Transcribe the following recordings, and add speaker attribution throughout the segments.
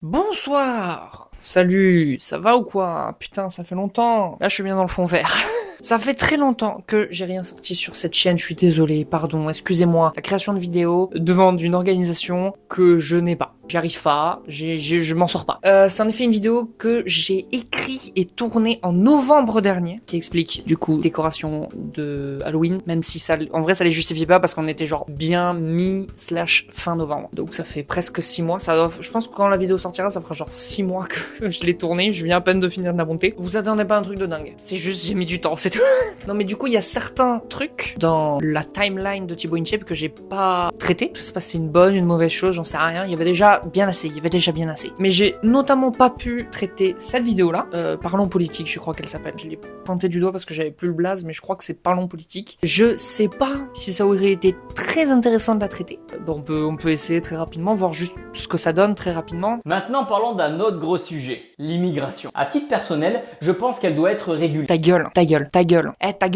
Speaker 1: Bonsoir! Salut, ça va ou quoi? Putain, ça fait longtemps. Là, je suis bien dans le fond vert. Ça fait très longtemps que j'ai rien sorti sur cette chaîne, je suis désolé, pardon, excusez-moi. La création de vidéos demande une organisation que je n'ai pas. J'y arrive pas, je m'en sors pas. C'est en effet une vidéo que j'ai écrit et tournée en novembre dernier, qui explique du coup décoration de Halloween, même si ça, en vrai ça les justifie pas parce qu'on était genre bien mi/fin novembre. Donc ça fait presque 6 mois, je pense que quand la vidéo sortira, ça fera genre 6 mois que je l'ai tournée, je viens à peine de finir de la monter. Vous attendez pas un truc de dingue, c'est juste j'ai mis du temps, c'est tout. Non mais du coup il y a certains trucs dans la timeline de Thibaut InShape que j'ai pas traité. Je sais pas si c'est une bonne, une mauvaise chose, j'en sais rien. Il y avait déjà bien assez, Mais j'ai notamment pas pu traiter cette vidéo là. Parlons politique, je crois qu'elle s'appelle. Je l'ai pointé du doigt parce que j'avais plus le blaze, mais je crois que c'est Parlons politique. Je sais pas si ça aurait été très intéressant de la traiter. Bon, on peut essayer très rapidement, voir juste ce que ça donne très rapidement.
Speaker 2: Maintenant, parlons d'un autre gros sujet, l'immigration. À titre personnel, je pense qu'elle doit être régulée.
Speaker 1: Ta gueule. Eh, ta gueule. Eh, ta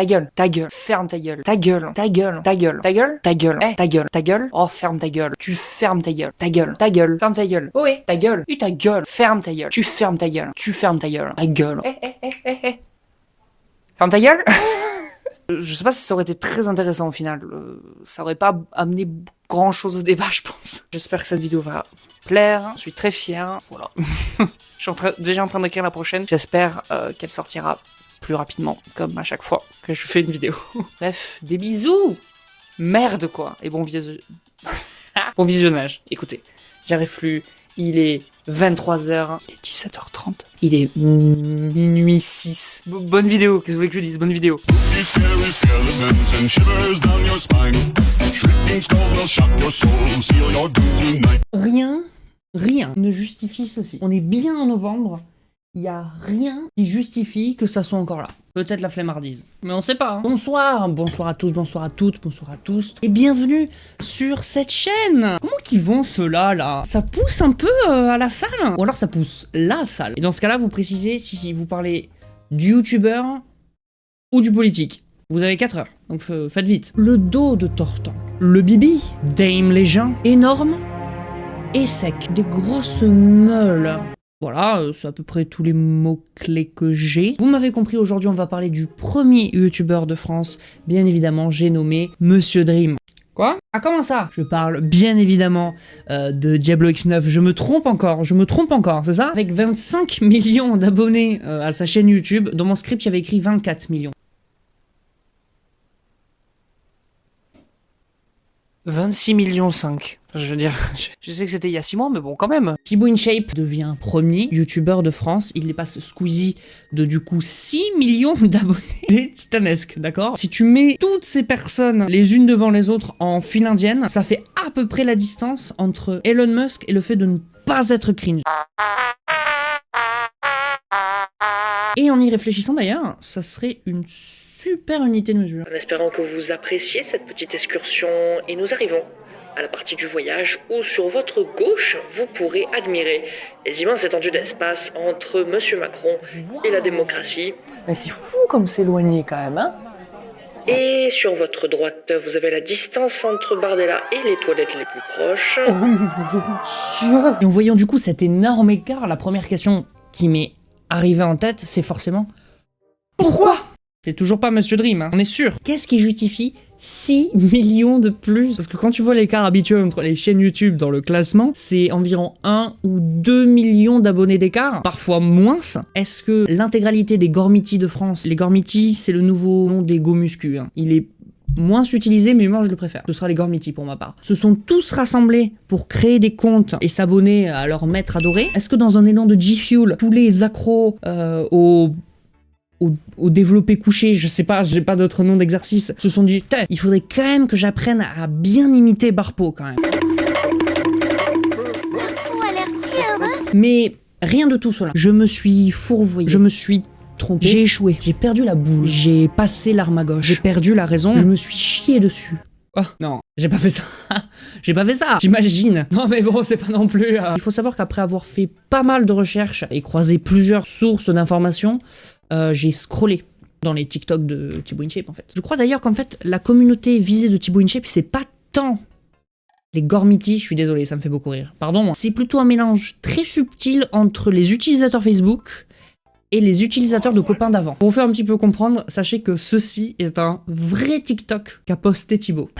Speaker 1: gueule. Ferme ta gueule. Ta gueule. Eh, ta gueule. Oh, ferme ta gueule. Tu fermes ta gueule. Ta gueule. Ferme ta gueule. Oh, ta gueule. Ta gueule. Ferme ta gueule. Tu fermes ta gueule. Ta gueule. Eh. Ferme ta gueule. Je sais pas si ça aurait été très intéressant au final. Ça aurait pas amené grand chose au débat, je pense. J'espère que cette vidéo va plaire. Je suis très fier. Voilà. Je suis déjà en train d'écrire la prochaine. J'espère qu'elle sortira plus rapidement, comme à chaque fois que je fais une vidéo. Bref, des bisous. Merde quoi. Et bon bon visionnage. Écoutez, j'arrive plus. Il est 23h. Il est 17h30. Il est minuit 6. Bonne vidéo. Qu'est-ce que vous voulez que je dise? Bonne vidéo. Rien ne justifie ceci. On est bien en novembre. Il y a rien qui justifie que ça soit encore là. Peut-être la flemmardise. Mais on sait pas. Hein. Bonsoir à tous, bonsoir à toutes, bonsoir à tous. Et bienvenue sur cette chaîne. Comment qu'ils vont ceux-là, là? Ça pousse un peu à la salle? Ou alors ça pousse la salle? Et dans ce cas-là, vous précisez si vous parlez du youtubeur ou du politique. Vous avez 4 heures, donc faites vite. Le dos de Tortank. Le bibi. Dame Legend. Énorme. Et sec. Des grosses meules. Voilà, c'est à peu près tous les mots-clés que j'ai. Vous m'avez compris, aujourd'hui on va parler du premier youtubeur de France. Bien évidemment, j'ai nommé Monsieur Dream. Quoi? Ah, comment ça? Je parle bien évidemment de Diablo X9. Je me trompe encore, c'est ça? Avec 25 millions d'abonnés à sa chaîne YouTube, dans mon script il y avait écrit 24 millions. 26 millions 5. Je veux dire, je sais que c'était il y a 6 mois, mais bon, quand même. Thibaut InShape devient premier youtubeur de France. Il dépasse Squeezie de du coup 6 millions d'abonnés. C'est titanesque, d'accord? Si tu mets toutes ces personnes les unes devant les autres en file indienne, ça fait à peu près la distance entre Elon Musk et le fait de ne pas être cringe. Et en y réfléchissant d'ailleurs, ça serait une super unité de mesure. En espérant que vous appréciez cette petite excursion, et nous arrivons à la partie du voyage où sur votre gauche, vous pourrez admirer les immenses étendues d'espace entre Monsieur Macron et la démocratie.
Speaker 3: Mais c'est fou comme c'est éloigné quand même, hein?
Speaker 1: Et sur votre droite, vous avez la distance entre Bardella et les toilettes les plus proches. Et en voyant du coup cet énorme écart, la première question qui m'est arrivée en tête, c'est forcément... Pourquoi? C'est toujours pas Monsieur Dream, hein, on est sûr. Qu'est-ce qui justifie 6 millions de plus? Parce que quand tu vois l'écart habituel entre les chaînes YouTube dans le classement, c'est environ 1 ou 2 millions d'abonnés d'écart, parfois moins. Est-ce que l'intégralité des Gormiti de France, les Gormiti c'est le nouveau nom des Go Muscu, hein. Il est moins utilisé, mais moi je le préfère. Ce sera les Gormiti pour ma part. Se sont tous rassemblés pour créer des comptes et s'abonner à leur maître adoré. Est-ce que dans un élan de G-Fuel, tous les accros au développé couché, je sais pas, j'ai pas d'autre nom d'exercice, se sont dit, il faudrait quand même que j'apprenne à bien imiter Barpo quand même.
Speaker 4: Vous a l'air si heureux.
Speaker 1: Mais rien de tout cela. Je me suis fourvoyé, je me suis trompé, j'ai échoué, j'ai perdu la boule, j'ai passé l'arme à gauche, j'ai perdu la raison, je me suis chié dessus. Oh non, j'ai pas fait ça. J'ai pas fait ça. T'imagines? Non mais bon, c'est pas non plus... Il faut savoir qu'après avoir fait pas mal de recherches et croisé plusieurs sources d'informations, j'ai scrollé dans les TikTok de Thibaut InShape en fait. Je crois d'ailleurs qu'en fait, la communauté visée de Thibaut InShape, c'est pas tant Les Gormiti, je suis désolé, ça me fait beaucoup rire. Pardon, hein. C'est plutôt un mélange très subtil entre les utilisateurs Facebook et les utilisateurs de copains d'avant. Pour vous faire un petit peu comprendre, sachez que ceci est un vrai TikTok qu'a posté Thibaut.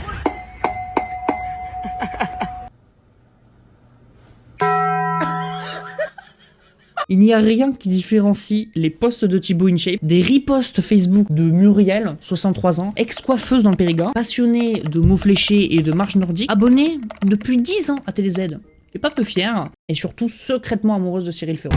Speaker 1: Il n'y a rien qui différencie les posts de Thibaut InShape des reposts Facebook de Muriel, 63 ans, ex-coiffeuse dans le Périgord, passionnée de mots fléchés et de marche nordique, abonnée depuis 10 ans à TéléZ, et pas peu fière, et surtout secrètement amoureuse de Cyril Ferraud.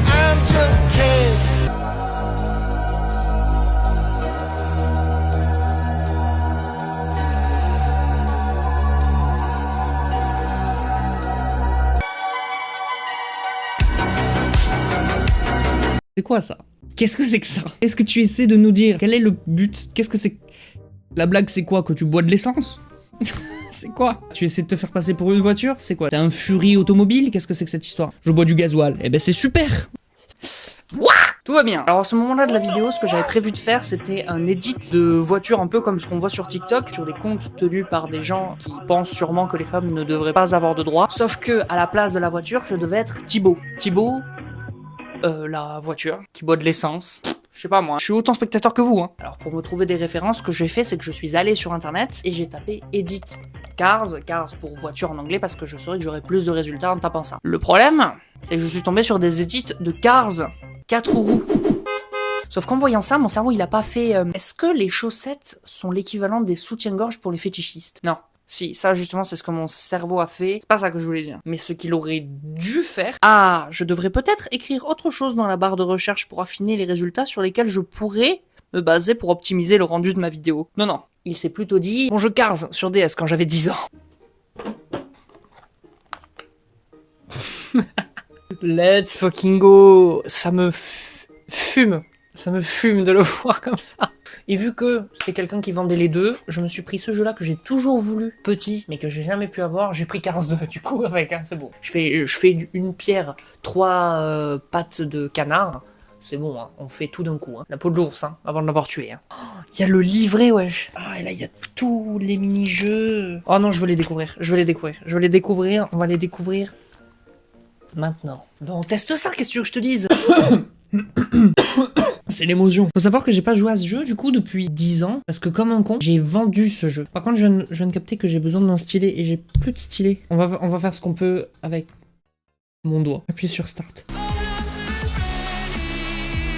Speaker 1: C'est quoi ça? Qu'est-ce que c'est que ça? Est-ce que tu essaies de nous dire quel est le but? Qu'est-ce que c'est? La blague c'est quoi? Que tu bois de l'essence? C'est quoi? Tu essaies de te faire passer pour une voiture? C'est quoi? T'es un furie automobile? Qu'est-ce que c'est que cette histoire? Je bois du gasoil. Eh ben c'est super! Wouah! Tout va bien. Alors à ce moment-là de la vidéo, ce que j'avais prévu de faire, c'était un edit de voiture un peu comme ce qu'on voit sur TikTok, sur des comptes tenus par des gens qui pensent sûrement que les femmes ne devraient pas avoir de droits. Sauf que à la place de la voiture, ça devait être Thibaut. Thibaut, la voiture, qui boit de l'essence. Je sais pas moi, je suis autant spectateur que vous, hein. Alors pour me trouver des références, ce que j'ai fait, c'est que je suis allé sur internet et j'ai tapé Edit Cars pour voiture en anglais parce que je saurais que j'aurais plus de résultats en tapant ça. Le problème, c'est que je suis tombé sur des edits de Cars 4 roues. Sauf qu'en voyant ça, mon cerveau il a pas fait est-ce que les chaussettes sont l'équivalent des soutiens-gorge pour les fétichistes? Non. Si, ça justement c'est ce que mon cerveau a fait, c'est pas ça que je voulais dire. Mais ce qu'il aurait dû faire... Ah, je devrais peut-être écrire autre chose dans la barre de recherche pour affiner les résultats sur lesquels je pourrais me baser pour optimiser le rendu de ma vidéo. Non, non, il s'est plutôt dit... Bon, je Cars sur DS quand j'avais 10 ans. Let's fucking go. Ça me fume. Ça me fume de le voir comme ça. Et vu que c'était quelqu'un qui vendait les deux, je me suis pris ce jeu-là que j'ai toujours voulu, petit, mais que j'ai jamais pu avoir. J'ai pris Cars 2, du coup, avec, hein, c'est bon. Je fais une pierre, 3 pattes de canard. C'est bon, hein, on fait tout d'un coup. Hein. La peau de l'ours, hein, avant de l'avoir tué. Hein. Oh, y a le livret, wesh. Ah, et là, il y a tous les mini-jeux. Oh non, je veux les découvrir. Je veux les découvrir. Je veux les découvrir. On va les découvrir maintenant. Bon, teste ça, qu'est-ce que tu veux que je te dise? C'est l'émotion. Faut savoir que j'ai pas joué à ce jeu du coup depuis 10 ans parce que comme un con, j'ai vendu ce jeu. Par contre, je viens de capter que j'ai besoin d'un stylet et j'ai plus de stylet. On va faire ce qu'on peut avec mon doigt. Appuyer sur Start.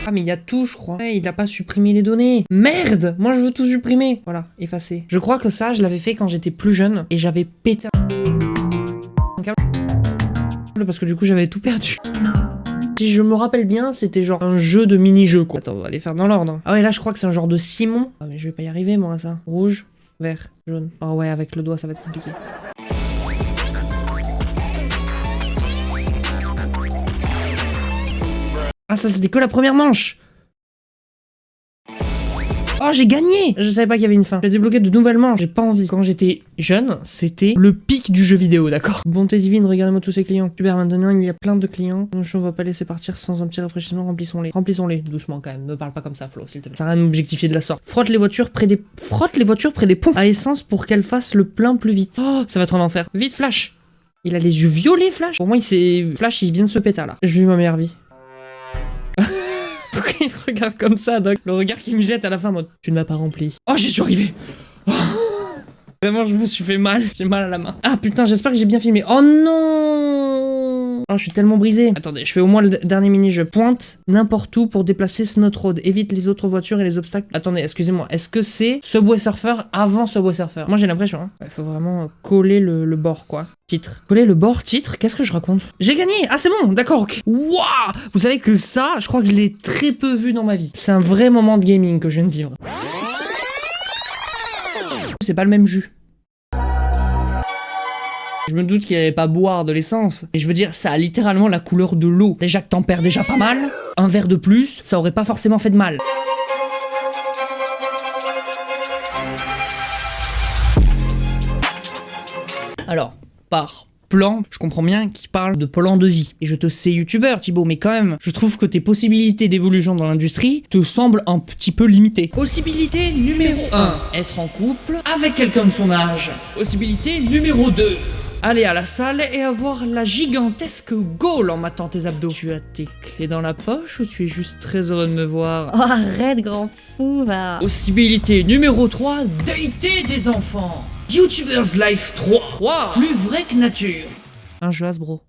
Speaker 1: Ah mais il y a tout, je crois. Ouais, il a pas supprimé les données. Merde! Moi je veux tout supprimer. Voilà, effacer. Je crois que ça, je l'avais fait quand j'étais plus jeune et j'avais pété un câble parce que du coup j'avais tout perdu. Si je me rappelle bien, c'était genre un jeu de mini-jeu, quoi. Attends, on va les faire dans l'ordre. Ah ouais, là, je crois que c'est un genre de Simon. Ah, mais je vais pas y arriver, moi, à ça. Rouge, vert, jaune. Ah ouais, avec le doigt, ça va être compliqué. Ah, ça, c'était que la première manche. Oh, j'ai gagné! Je savais pas qu'il y avait une fin. J'ai débloqué de nouvelles manches. J'ai pas envie. Quand j'étais jeune, c'était le pic du jeu vidéo, d'accord? Bonté divine, regardez-moi tous ces clients. Super, maintenant il y a plein de clients. On va pas laisser partir sans un petit rafraîchissement. Remplissons-les. Remplissons-les. Doucement quand même. Me parle pas comme ça, Flo, s'il te plaît. Ça sert à rien d'objectifier de la sorte. Frotte les voitures près des pompes à essence pour qu'elles fassent le plein plus vite. Oh, ça va être un enfer. Vite, Flash! Il a les yeux violets, Flash. Pour moi, Flash, il vient de se péter là. Je vis ma meilleure vie. Pourquoi il me regarde comme ça, Doc? Le regard qui me jette à la fin, mode tu ne m'as pas rempli. Oh, j'y suis arrivé. Oh. Vraiment, je me suis fait mal. J'ai mal à la main. Ah putain, j'espère que j'ai bien filmé. Oh non! Oh, je suis tellement brisé. Attendez, je fais au moins le dernier mini-jeu. Pointe n'importe où pour déplacer Snot Road. Évite les autres voitures et les obstacles. Attendez, excusez-moi. Est-ce que c'est Subway Surfer avant Subway Surfer? Moi, j'ai l'impression. Hein. Il faut vraiment coller le bord, quoi. Titre. Coller le bord, titre, qu'est-ce que je raconte? J'ai gagné! Ah c'est bon, d'accord, ok. Wouah! Vous savez que ça, je crois que je l'ai très peu vu dans ma vie. C'est un vrai moment de gaming que je viens de vivre. C'est pas le même jus. Je me doute qu'il allait pas boire de l'essence. Et je veux dire, ça a littéralement la couleur de l'eau. Déjà que t'en perds déjà pas mal. Un verre de plus, ça aurait pas forcément fait de mal. Alors, par plan, je comprends bien qu'il parle de plan de vie. Et je te sais youtubeur, Thibaut, mais quand même, je trouve que tes possibilités d'évolution dans l'industrie te semblent un petit peu limitées. Possibilité numéro 1, être en couple avec quelqu'un de son âge. Possibilité numéro 2, aller à la salle et avoir la gigantesque gaule en matant tes abdos. Tu as tes clés dans la poche ou tu es juste très heureux de me voir?
Speaker 3: Oh, arrête, grand fou, va.
Speaker 1: Possibilité numéro 3, dater des enfants. YouTubers Life 3, plus vrai que nature. Un jeu Hasbro.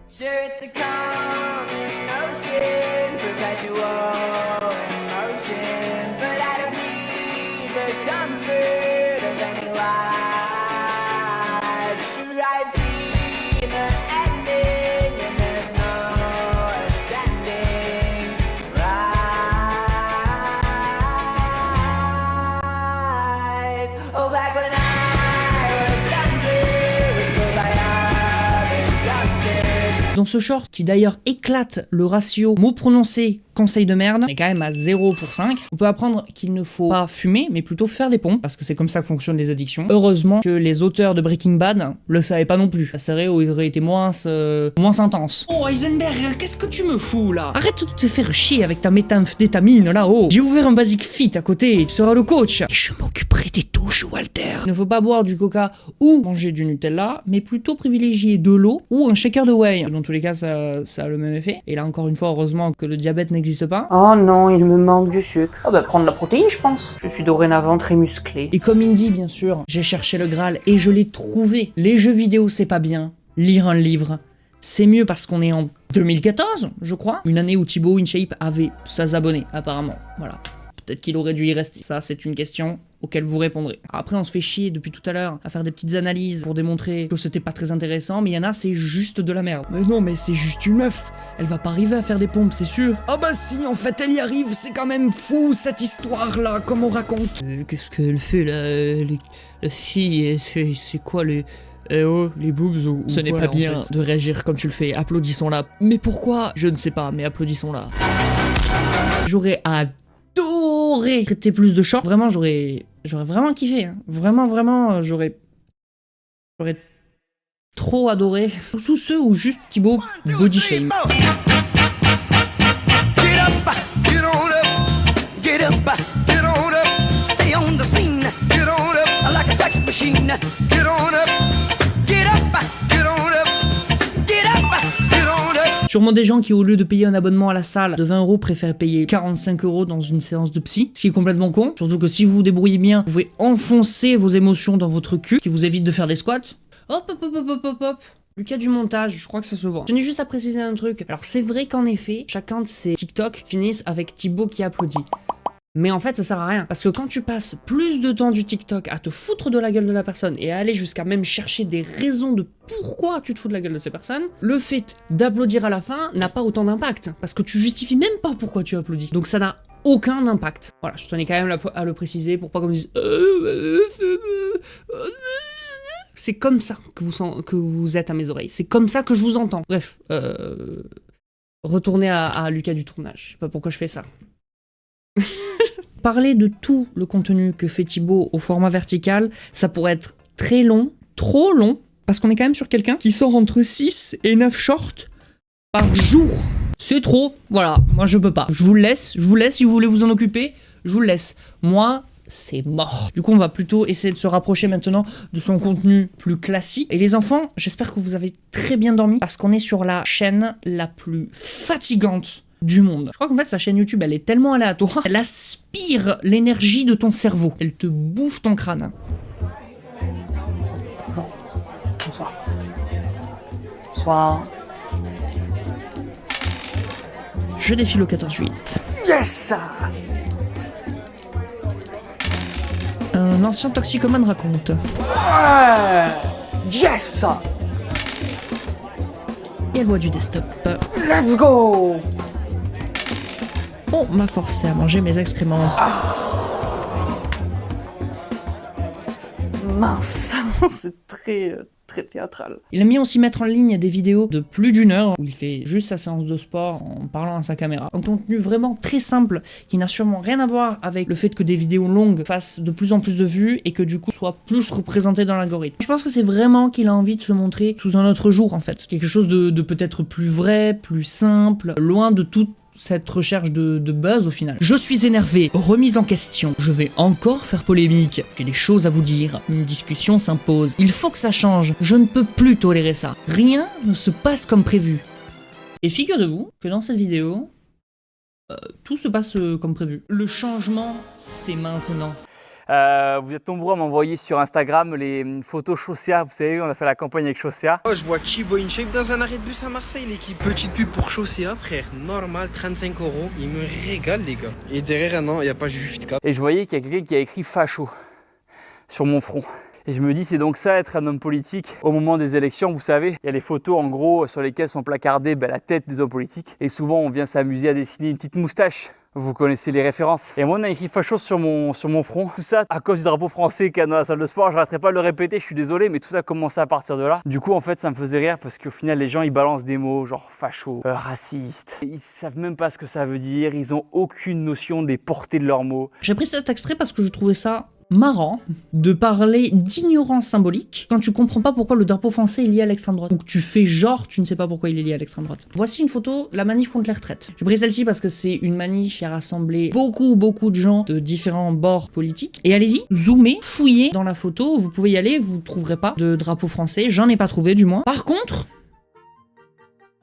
Speaker 5: Sure, it's a common notion, perpetual in motion, but I don't need the comfort of any lies. I've seen the ending, and there's no ascending. Rise. Oh, back when I was younger, was told by other youngsters.
Speaker 1: Dans ce short, qui d'ailleurs éclate le ratio mots prononcés, conseil de merde, on est quand même à 0 pour 5. On peut apprendre qu'il ne faut pas fumer, mais plutôt faire des pompes, parce que c'est comme ça que fonctionnent les addictions. Heureusement que les auteurs de Breaking Bad le savaient pas non plus. La série aurait été moins intense. Oh Heisenberg, qu'est-ce que tu me fous là? Arrête de te faire chier avec ta méthamphétamine là-haut. J'ai ouvert un basic fit à côté, tu seras le coach. Et je m'occuperai des touches, Walter. Il ne faut pas boire du coca ou manger du Nutella, mais plutôt privilégier de l'eau ou un shaker de whey. Dans tous les cas, ça a le même effet. Et là encore une fois, heureusement que le diabète n'existe pas.
Speaker 3: Oh non, il me manque du sucre. Ah bah prendre de la protéine, je pense. Je suis dorénavant très musclé.
Speaker 1: Et comme il dit, bien sûr, j'ai cherché le Graal et je l'ai trouvé. Les jeux vidéo, c'est pas bien. Lire un livre, c'est mieux parce qu'on est en 2014, je crois. Une année où Thibaut InShape avait 16 abonnés, apparemment. Voilà. Peut-être qu'il aurait dû y rester. Ça, c'est une question auquel vous répondrez. Après, on se fait chier depuis tout à l'heure à faire des petites analyses pour démontrer que c'était pas très intéressant, mais il y en a, c'est juste de la merde. Mais non, mais c'est juste une meuf. Elle va pas arriver à faire des pompes, c'est sûr. Ah bah si, en fait, elle y arrive. C'est quand même fou, cette histoire-là, comme on raconte. Qu'est-ce qu'elle fait, là la fille, c'est quoi, les boobs ou ce n'est pas bien en fait de réagir comme tu le fais. Applaudissons-la. Mais pourquoi? Je ne sais pas, mais applaudissons-la. J'aurais adoré traiter plus de shorts. Vraiment, j'aurais vraiment kiffé. Hein. Vraiment, j'aurais trop adoré. Tous ceux où juste Thibaut body shame.
Speaker 5: Get up, get on up, get up, get on up, stay on the scene, get on up, like a sex machine, get on up, get up, get on up, get up, get on up.
Speaker 1: Sûrement des gens qui, au lieu de payer un abonnement à la salle de 20 € préfèrent payer 45 € dans une séance de psy, ce qui est complètement con. Surtout que si vous vous débrouillez bien, vous pouvez enfoncer vos émotions dans votre cul, qui vous évite de faire des squats. Hop. Lucas du montage, je crois que ça se voit. Je tenais juste à préciser un truc. Alors c'est vrai qu'en effet, chacun de ces TikTok finissent avec Thibaut qui applaudit. Mais en fait, ça sert à rien. Parce que quand tu passes plus de temps du TikTok à te foutre de la gueule de la personne et à aller jusqu'à même chercher des raisons de pourquoi tu te fous de la gueule de ces personnes, le fait d'applaudir à la fin n'a pas autant d'impact. Parce que tu justifies même pas pourquoi tu applaudis. Donc ça n'a aucun impact. Voilà, je tenais quand même à le préciser pour pas qu'on me dise c'est comme ça que vous êtes à mes oreilles. C'est comme ça que je vous entends. Bref, retournez à Lucas du tournage. Je sais pas pourquoi je fais ça. Parler de tout le contenu que fait Thibaut au format vertical, ça pourrait être très long, trop long, parce qu'on est quand même sur quelqu'un qui sort entre 6 et 9 shorts par jour. C'est trop, voilà, moi je peux pas. Je vous laisse si vous voulez vous en occuper, je vous le laisse. Moi, c'est mort. Du coup, on va plutôt essayer de se rapprocher maintenant de son contenu plus classique. Et les enfants, j'espère que vous avez très bien dormi, parce qu'on est sur la chaîne la plus fatigante du monde. Je crois qu'en fait sa chaîne YouTube elle est tellement aléatoire, elle aspire l'énergie de ton cerveau, elle te bouffe ton crâne.
Speaker 3: Bonsoir. Bonsoir.
Speaker 1: Je défile au 14-8.
Speaker 3: Yes!
Speaker 1: Un ancien toxicomane raconte.
Speaker 3: Ouais! Yes!
Speaker 1: Et elle boit du desktop.
Speaker 3: Let's go!
Speaker 1: On m'a forcé à manger mes excréments.
Speaker 3: Mince, c'est très théâtral.
Speaker 1: Il aime bien aussi mettre en ligne des vidéos de plus d'1 heure où il fait juste sa séance de sport en parlant à sa caméra. Un contenu vraiment très simple qui n'a sûrement rien à voir avec le fait que des vidéos longues fassent de plus en plus de vues et que du coup soient plus représentées dans l'algorithme. Je pense que c'est vraiment qu'il a envie de se montrer sous un autre jour en fait. Quelque chose de peut-être plus vrai, plus simple, loin de toute cette recherche de buzz au final. Je suis énervé, remise en question, je vais encore faire polémique, j'ai des choses à vous dire, une discussion s'impose, il faut que ça change, je ne peux plus tolérer ça, rien ne se passe comme prévu. Et figurez-vous que dans cette vidéo, tout se passe comme prévu. Le changement, c'est maintenant.
Speaker 2: Vous êtes nombreux à m'envoyer sur Instagram les photos Chaussea. Vous savez, on a fait la campagne avec Chaussea.
Speaker 6: Oh, je vois Chibo InShape dans un arrêt de bus à Marseille, l'équipe. Petite pub pour Chaussea, frère. Normal, 35 €. Il me régale, les gars. Et derrière, non, il n'y a pas Juju Fit Cap.
Speaker 2: Et je voyais qu'il y a quelqu'un qui a écrit facho sur mon front. Et je me dis, c'est donc ça être un homme politique au moment des élections. Vous savez, il y a les photos en gros sur lesquelles sont placardées la tête des hommes politiques. Et souvent, on vient s'amuser à dessiner une petite moustache. Vous connaissez les références. Et moi, on a écrit facho sur mon front. Tout ça à cause du drapeau français qu'il y a dans la salle de sport. Je n'arrêterai pas de le répéter, je suis désolé, mais tout ça a commencé à partir de là. Du coup, en fait, ça me faisait rire parce qu'au final, les gens, ils balancent des mots genre facho, raciste. Ils savent même pas ce que ça veut dire. Ils ont aucune notion des portées de leurs mots.
Speaker 1: J'ai pris cet extrait parce que je trouvais ça marrant de parler d'ignorance symbolique quand tu comprends pas pourquoi le drapeau français est lié à l'extrême droite. Donc tu fais genre tu ne sais pas pourquoi il est lié à l'extrême droite. Voici une photo, la manif contre les retraites. J'ai pris celle-ci parce que c'est une manif qui a rassemblé beaucoup de gens de différents bords politiques. Et allez-y, zoomez, fouillez dans la photo, vous pouvez y aller, vous trouverez pas de drapeau français, j'en ai pas trouvé du moins. Par contre,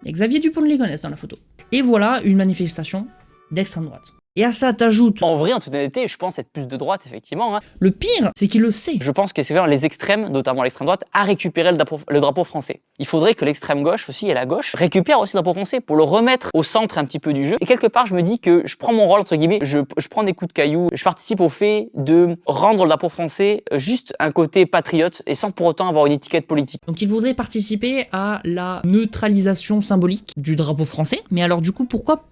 Speaker 1: il y a Xavier Dupont de Ligonnès dans la photo. Et voilà une manifestation d'extrême droite. Et à ça t'ajoutes...
Speaker 7: En vrai, en toute honnêteté, je pense être plus de droite, effectivement.
Speaker 1: Le pire, c'est qu'il le sait.
Speaker 7: Je pense que c'est vraiment les extrêmes, notamment l'extrême droite, à récupérer le drapeau français. Il faudrait que l'extrême gauche aussi et la gauche récupèrent aussi le drapeau français pour le remettre au centre un petit peu du jeu. Et quelque part, je me dis que je prends mon rôle, entre guillemets, je prends des coups de caillou, je participe au fait de rendre le drapeau français juste un côté patriote et sans pour autant avoir une étiquette politique.
Speaker 1: Donc il voudrait participer à la neutralisation symbolique du drapeau français. Mais alors du coup, pourquoi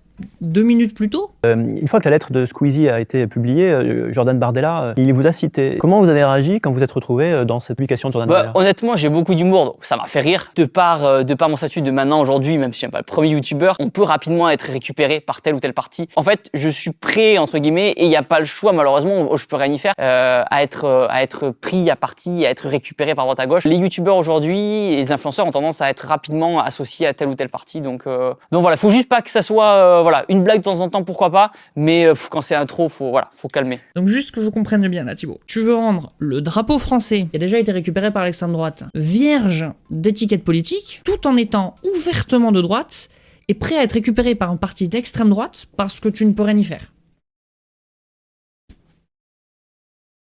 Speaker 1: 2 minutes plus tôt?
Speaker 8: Une fois que la lettre de Squeezie a été publiée, Jordan Bardella, il vous a cité. Comment vous avez réagi quand vous êtes retrouvé dans cette publication de Jordan Bardella?
Speaker 7: Honnêtement, j'ai beaucoup d'humour, donc ça m'a fait rire. De par mon statut de maintenant, aujourd'hui, même si je suis pas le premier youtubeur, on peut rapidement être récupéré par tel ou tel parti. En fait, je suis prêt, entre guillemets, et il n'y a pas le choix, malheureusement, je peux rien y faire, à être pris à partie, à être récupéré par droite à gauche. Les youtubeurs aujourd'hui, et les influenceurs ont tendance à être rapidement associés à tel ou tel parti, donc voilà, faut juste pas que ça soit... voilà, une blague de temps en temps, pourquoi pas, mais quand c'est un trop, faut calmer.
Speaker 1: Donc juste que je comprenne bien là, Thibaut. Tu veux rendre le drapeau français, qui a déjà été récupéré par l'extrême droite, vierge d'étiquette politique, tout en étant ouvertement de droite, et prêt à être récupéré par un parti d'extrême droite, parce que tu ne peux rien y faire.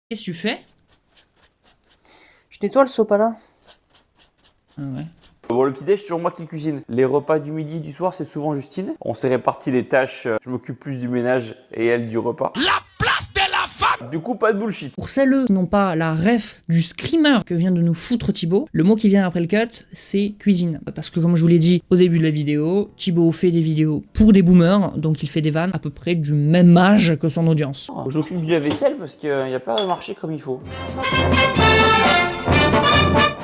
Speaker 1: Qu'est-ce que tu fais?
Speaker 3: Je nettoie le sopalin.
Speaker 1: Ah ouais.
Speaker 9: Bon, le petit-déj, c'est toujours moi qui le cuisine. Les repas du midi et du soir, c'est souvent Justine. On s'est réparti les tâches. Je m'occupe plus du ménage et elle du repas. La place de la femme! Du coup, pas de bullshit.
Speaker 1: Pour celles qui n'ont pas la ref du screamer que vient de nous foutre Thibaut, le mot qui vient après le cut, c'est cuisine. Parce que comme je vous l'ai dit au début de la vidéo, Thibaut fait des vidéos pour des boomers, donc il fait des vannes à peu près du même âge que son audience.
Speaker 9: Oh, je m'occupe du lave-vaisselle parce qu'il n'y a pas de marché comme il faut.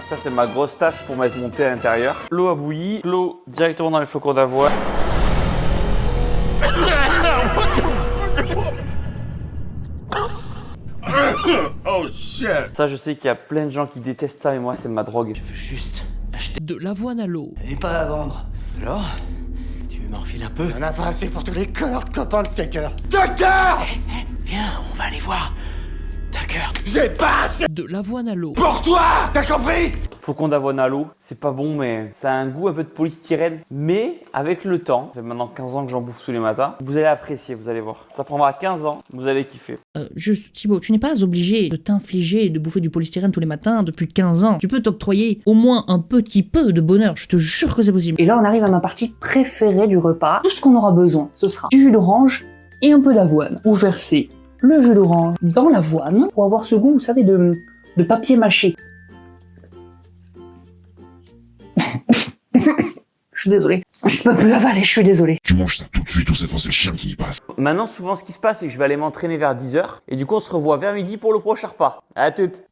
Speaker 9: Ça, c'est ma grosse tasse pour mettre mon thé à l'intérieur. L'eau a bouilli, l'eau directement dans les flocons d'avoine. Oh shit! Ça, je sais qu'il y a plein de gens qui détestent ça, mais moi, c'est ma drogue. Je veux juste acheter
Speaker 1: De l'avoine à l'eau.
Speaker 10: Et pas à vendre. Alors, tu m'en refiles un peu? On a pas assez pour tous les connards de copains de Tucker. Tucker! Viens, on va aller voir. Tucker. J'ai pas assez
Speaker 1: De l'avoine à l'eau.
Speaker 10: pour toi! T'as compris?
Speaker 9: flocons d'avoine à l'eau. C'est pas bon, mais ça a un goût un peu de polystyrène. Mais avec le temps, ça fait maintenant 15 ans que j'en bouffe tous les matins, vous allez apprécier, vous allez voir. Ça prendra 15 ans, vous allez kiffer.
Speaker 1: Juste, Thibaut, tu n'es pas obligé de t'infliger et de bouffer du polystyrène tous les matins depuis 15 ans. Tu peux t'octroyer au moins un petit peu de bonheur, je te jure que c'est possible.
Speaker 3: Et là, on arrive à ma partie préférée du repas. Tout ce qu'on aura besoin, ce sera du jus d'orange et un peu d'avoine. Vous versez le jus d'orange dans l'avoine pour avoir ce goût, vous savez, de papier mâché. Je suis désolé. Je peux plus avaler, je suis désolé.
Speaker 11: Tu manges ça tout de suite ou c'est le chien qui y passe.
Speaker 9: Maintenant, souvent, ce qui se passe, c'est que je vais aller m'entraîner vers 10 h. Et du coup, on se revoit vers midi pour le prochain repas. À toutes.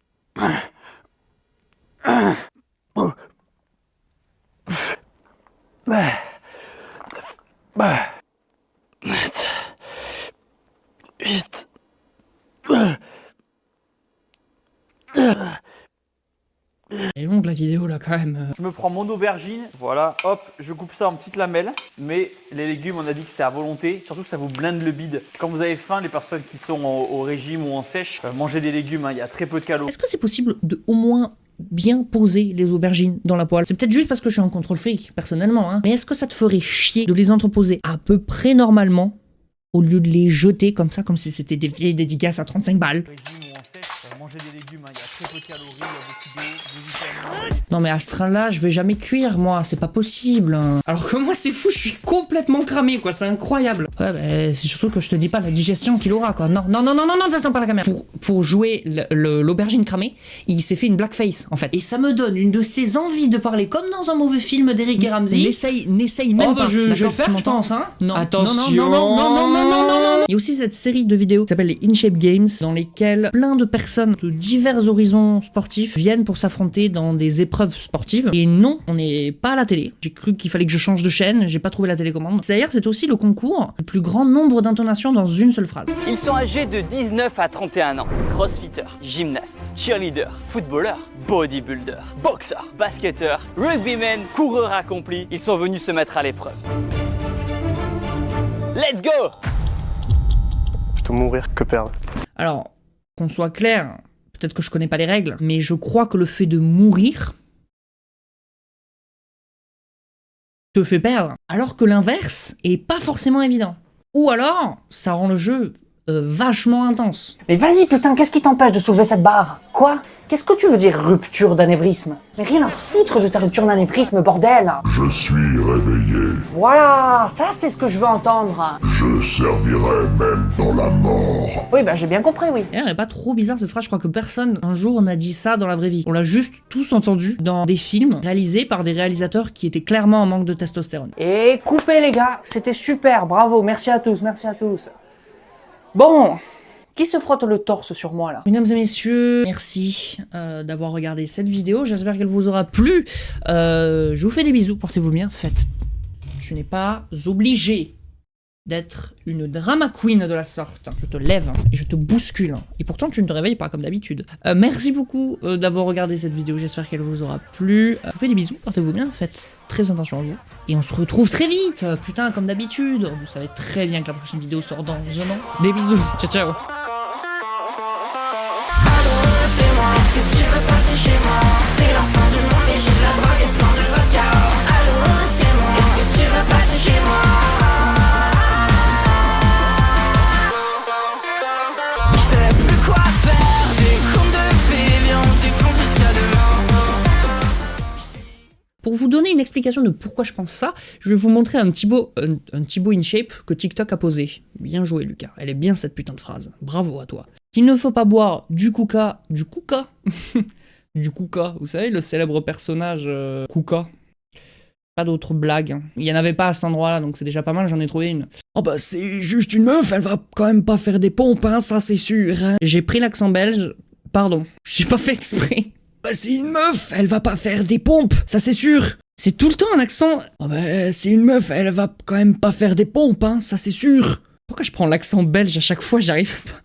Speaker 1: Elle est longue la vidéo là, quand même.
Speaker 2: Je me prends mon aubergine, voilà, hop, je coupe ça en petites lamelles. Mais les légumes, on a dit que c'est à volonté, surtout ça vous blinde le bide. Quand vous avez faim, les personnes qui sont au régime ou en sèche, mangez des légumes, hein, il y a très peu de calories.
Speaker 1: Est-ce que c'est possible de au moins bien poser les aubergines dans la poêle? C'est peut-être juste parce que je suis en contrôle fric, personnellement, hein. Mais est-ce que ça te ferait chier de les entreposer à peu près normalement au lieu de les jeter comme ça, comme si c'était des vieilles dédicaces à 35 balles?
Speaker 2: Régime ou en sèche, mangez des légumes, hein, il y a très peu de calories, il y a beaucoup d'eau, des vitamines.
Speaker 1: Non mais à ce train-là, je vais jamais cuire, moi, c'est pas possible. Hein. Alors que moi, c'est fou, je suis complètement cramé, quoi, c'est incroyable. Ouais, bah, c'est surtout que je te dis pas la digestion qu'il aura, quoi. Non, ça sent pas la caméra. Pour jouer l'aubergine cramée, il s'est fait une blackface, en fait. Et ça me donne une de ces envies de parler comme dans un mauvais film d'Eric et Ramsey. N'essaye même pas.
Speaker 6: Je vais le faire,
Speaker 1: je pense, hein. Non.
Speaker 6: Attention.
Speaker 1: Non. Il y a aussi cette série de vidéos qui s'appelle les InShape Games, dans lesquelles plein de personnes de divers horizons sportifs viennent pour s'affronter dans des épreuves sportives. Et non, on n'est pas à la télé. J'ai cru qu'il fallait que je change de chaîne, j'ai pas trouvé la télécommande. D'ailleurs, c'est aussi le concours le plus grand nombre d'intonations dans une seule phrase.
Speaker 7: Ils sont âgés de 19 à 31 ans. Crossfitter, gymnaste, cheerleader, footballeur, bodybuilder, boxeur, basketteur, rugbyman, coureur accompli. Ils sont venus se mettre à l'épreuve. Let's go!
Speaker 6: Plutôt mourir que perdre.
Speaker 1: Alors, qu'on soit clair, peut-être que je connais pas les règles, mais je crois que le fait de mourir te fait perdre, alors que l'inverse est pas forcément évident. Ou alors, ça rend le jeu vachement intense.
Speaker 3: Mais vas-y putain, qu'est-ce qui t'empêche de soulever cette barre? Quoi? Qu'est-ce que tu veux dire rupture d'anévrisme? Mais rien à foutre de ta rupture d'anévrisme, bordel!
Speaker 11: Je suis réveillé.
Speaker 3: Voilà, ça c'est ce que je veux entendre.
Speaker 11: Je servirai même dans la mort.
Speaker 3: Oui, bah j'ai bien compris, oui.
Speaker 1: D'ailleurs, elle est pas trop bizarre cette phrase, je crois que personne un jour n'a dit ça dans la vraie vie. On l'a juste tous entendu dans des films réalisés par des réalisateurs qui étaient clairement en manque de testostérone.
Speaker 3: Et coupez les gars, c'était super, bravo, merci à tous, merci à tous. Bon, qui se frotte le torse sur moi là?
Speaker 1: Mesdames et messieurs, merci d'avoir regardé cette vidéo, j'espère qu'elle vous aura plu. Je vous fais des bisous, portez-vous bien, faites. Tu n'es pas obligé d'être une drama queen de la sorte. Je te lève et je te bouscule. Et pourtant, tu ne te réveilles pas comme d'habitude. Merci beaucoup d'avoir regardé cette vidéo. J'espère qu'elle vous aura plu. Je vous fais des bisous. Portez-vous bien. Faites très attention à vous. Et on se retrouve très vite. Putain, comme d'habitude. Vous savez très bien que la prochaine vidéo sort dans un an. Des bisous. Ciao, ciao. Pour vous donner une explication de pourquoi je pense ça, je vais vous montrer un petit beau InShape que TikTok a posé. Bien joué, Lucas. Elle est bien cette putain de phrase. Bravo à toi. Qu'il ne faut pas boire du Kuka. Du Kuka. Vous savez, le célèbre personnage Kuka. Pas d'autres blagues. Il y en avait pas à cet endroit-là, donc c'est déjà pas mal, j'en ai trouvé une. Oh bah c'est juste une meuf, elle va quand même pas faire des pompes, hein, ça c'est sûr. Hein. J'ai pris l'accent belge. Pardon, j'ai pas fait exprès. Bah c'est une meuf, elle va pas faire des pompes, ça c'est sûr. C'est tout le temps un accent. Oh bah c'est une meuf, elle va quand même pas faire des pompes, hein, ça c'est sûr. Pourquoi je prends l'accent belge à chaque fois, j'arrive pas.